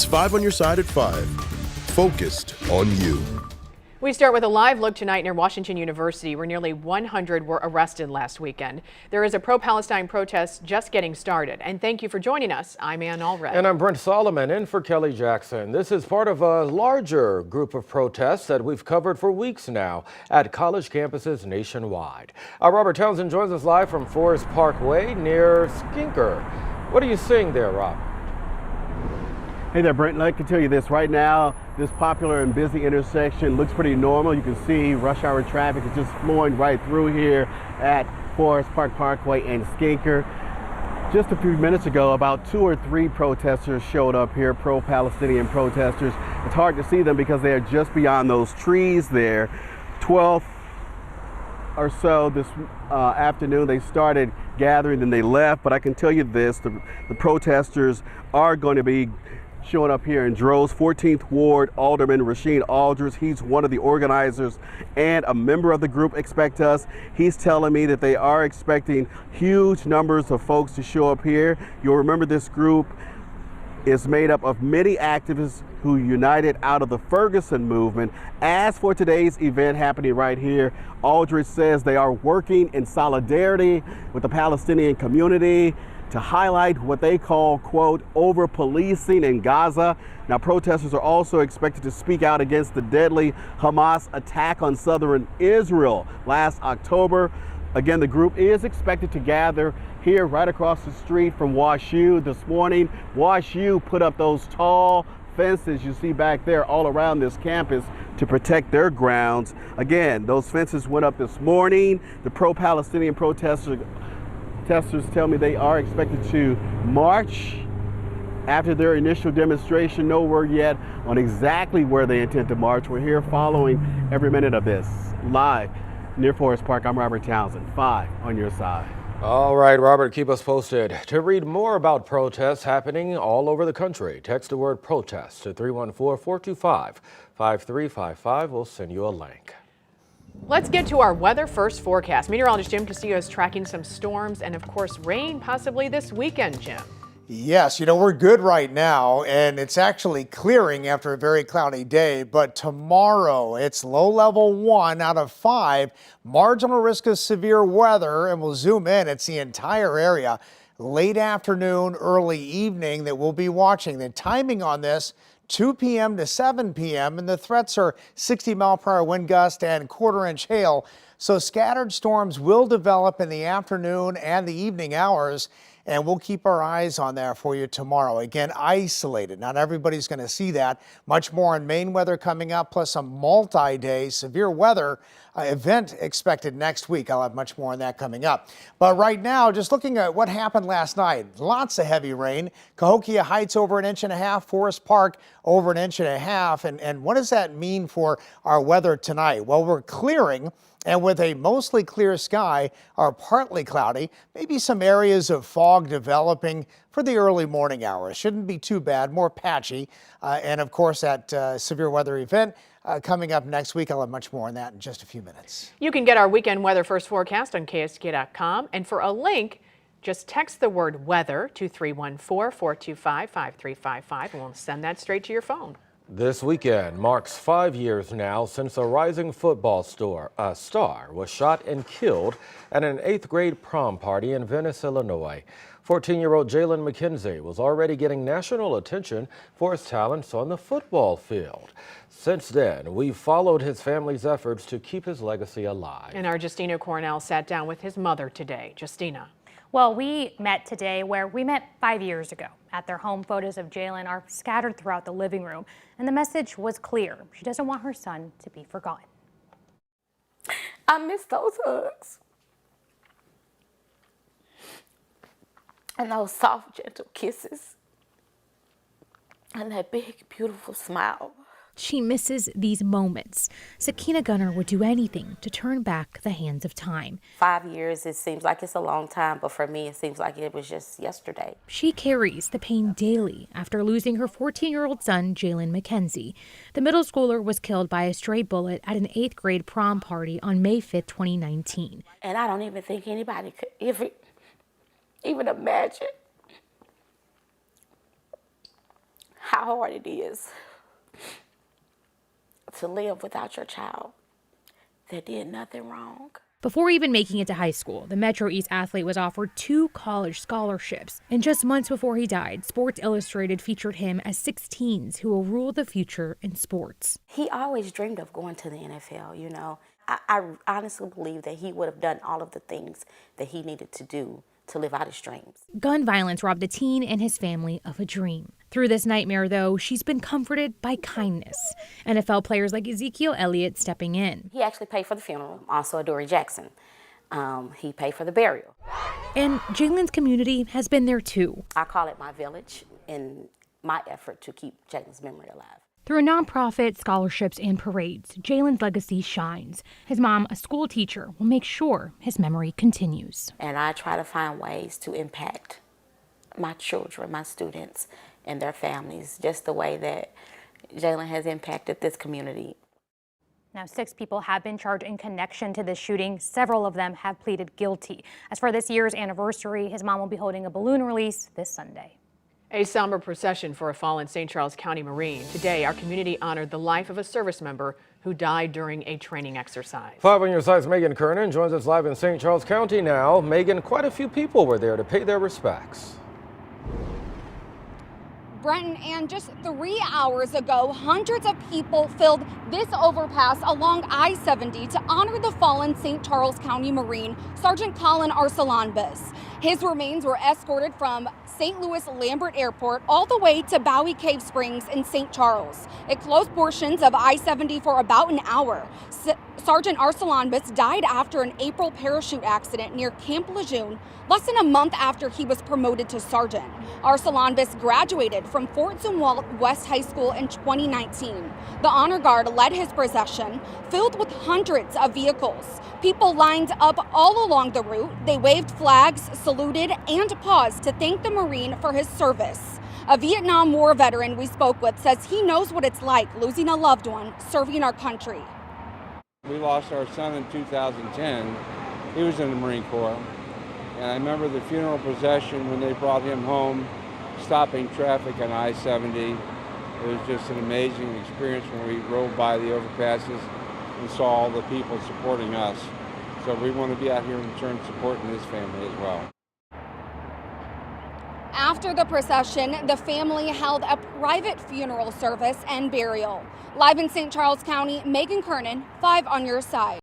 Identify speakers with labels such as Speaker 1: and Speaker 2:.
Speaker 1: It's 5 on your side at 5. Focused on you.
Speaker 2: We start with a live look tonight near Washington University, where nearly 100 were arrested last weekend. There is a pro-Palestine protest just getting started. And thank you for joining us. I'm Ann Allred.
Speaker 3: And I'm Brent Solomon, in for Kelly Jackson. This is part of a larger group of protests that we've covered for weeks now at college campuses nationwide. Our Robert Townsend joins us live from Forest Parkway near Skinker. What are you seeing there, Rob?
Speaker 4: Hey there, Brent. I can tell you this right now. This popular and busy intersection looks pretty normal. You can see rush hour traffic is just flowing right through here at Forest Parkway and Skinker. Just a few minutes ago, about 2 or 3 protesters showed up here, pro-Palestinian protesters. It's hard to see them because they are just beyond those trees there. 12 or so this afternoon, they started gathering, then they left. But I can tell you this, the protesters are going to be showing up here in droves. 14th Ward Alderman Rasheed Alders, he's one of the organizers and a member of the group Expect Us. He's telling me that they are expecting huge numbers of folks to show up here. You'll remember this group is made up of many activists who united out of the Ferguson movement. As for today's event happening right here, Aldridge says they are working in solidarity with the Palestinian community to highlight what they call, quote, over-policing in Gaza. Now, protesters are also expected to speak out against the deadly Hamas attack on southern Israel last October. Again, the group is expected to gather here right across the street from WashU this morning. WashU put up those tall fences you see back there all around this campus to protect their grounds. Again, those fences went up this morning. The pro-Palestinian protesters tell me they are expected to march after their initial demonstration. No word yet on exactly where they intend to march. We're here following every minute of this. Live near Forest Park, I'm Robert Townsend, 5 on your side.
Speaker 3: All right, Robert, keep us posted. To read more about protests happening all over the country, text the word protest to 314-425-5355. We'll send you a link.
Speaker 2: Let's get to our weather first forecast. Meteorologist Jim Castillo is tracking some storms and, of course, rain possibly this weekend, Jim.
Speaker 5: Yes, we're good right now, and it's actually clearing after a very cloudy day. But tomorrow, it's low level 1 out of 5, marginal risk of severe weather, and we'll zoom in. It's the entire area. Late afternoon, early evening that we'll be watching. The timing on this, 2 p.m. to 7 p.m. and the threats are 60-mile-per-hour wind gust and quarter-inch hail. So scattered storms will develop in the afternoon and the evening hours, and we'll keep our eyes on that for you tomorrow. Again, isolated. Not everybody's going to see that. Much more on Maine weather coming up, plus a multi-day severe weather event expected next week. I'll have much more on that coming up. But right now, just looking at what happened last night, lots of heavy rain. Cahokia Heights over 1.5 inches, Forest Park over 1.5 inches. And what does that mean for our weather tonight? Well, we're clearing, and with a mostly clear sky or partly cloudy, maybe some areas of fog developing for the early morning hours. Shouldn't be too bad, more patchy. And of course, that severe weather event coming up next week. I'll have much more on that in just a few minutes.
Speaker 2: You can get our weekend weather first forecast on KSK.com. And for a link, just text the word weather to 314-425-5355 and we'll send that straight to your phone.
Speaker 3: This weekend marks 5 years now since a rising football star was shot and killed at an 8th grade prom party in Venice, Illinois. 14-year-old Jalen McKenzie was already getting national attention for his talents on the football field. Since then, we've followed his family's efforts to keep his legacy alive.
Speaker 2: And our Justina Cornell sat down with his mother today. Justina.
Speaker 6: Well, we met today where we met 5 years ago. At their home, photos of Jalen are scattered throughout the living room, and the message was clear. She doesn't want her son to be forgotten.
Speaker 7: I miss those hugs and those soft, gentle kisses and that big, beautiful smile.
Speaker 8: She misses these moments. Sakina Gunner would do anything to turn back the hands of time.
Speaker 7: 5 years, it seems like it's a long time, but for me, it seems like it was just yesterday.
Speaker 8: She carries the pain daily after losing her 14-year-old son, Jalen McKenzie. The middle schooler was killed by a stray bullet at an 8th grade prom party on May 5th, 2019.
Speaker 7: And I don't even think anybody could even imagine how hard it is to live without your child that did nothing wrong.
Speaker 8: Before even making it to high school, the Metro East athlete was offered 2 college scholarships. And just months before he died, Sports Illustrated featured him as 6 teens who will rule the future in sports.
Speaker 7: He always dreamed of going to the NFL, you know. I honestly believe that he would have done all of the things that he needed to do to live out his dreams.
Speaker 8: Gun violence robbed the teen and his family of a dream. Through this nightmare, though, she's been comforted by kindness. NFL players like Ezekiel Elliott stepping in.
Speaker 7: He actually paid for the funeral, also Adoree Jackson. He paid for the burial.
Speaker 8: And Jalen's community has been there too.
Speaker 7: I call it my village in my effort to keep Jalen's memory alive.
Speaker 8: Through a nonprofit, scholarships, and parades, Jalen's legacy shines. His mom, a school teacher, will make sure his memory continues.
Speaker 7: And I try to find ways to impact my children, my students, and their families, just the way that Jalen has impacted this community.
Speaker 6: Now, 6 people have been charged in connection to this shooting. Several of them have pleaded guilty. As for this year's anniversary, his mom will be holding a balloon release this Sunday.
Speaker 2: A somber procession for a fallen St. Charles County Marine. Today, our community honored the life of a service member who died during a training exercise.
Speaker 3: 5 on your side's Megan Kernan joins us live in St. Charles County now. Megan, quite a few people were there to pay their respects.
Speaker 9: Brenton, and just 3 hours ago, hundreds of people filled this overpass along I-70 to honor the fallen St. Charles County Marine, Sergeant Colin Arsalanbis. His remains were escorted from St. Louis Lambert Airport all the way to Bowie Cave Springs in St. Charles. It closed portions of I-70 for about an hour. Sergeant Arsalanbis died after an April parachute accident near Camp Lejeune, less than a month after he was promoted to sergeant. Arsalanbis graduated from Fort Zumwalt West High School in 2019. The Honor Guard led his procession, filled with hundreds of vehicles. People lined up all along the route. They waved flags, saluted, and paused to thank the Marine for his service. A Vietnam War veteran we spoke with says he knows what it's like losing a loved one serving our country.
Speaker 10: We lost our son in 2010. He was in the Marine Corps. And I remember the funeral procession when they brought him home, stopping traffic on I-70. It was just an amazing experience when we rode by the overpasses and saw all the people supporting us. So we want to be out here in turn supporting his family as well.
Speaker 9: After the procession, the family held a private funeral service and burial. Live in St. Charles County, Megan Kernan, 5 on your side.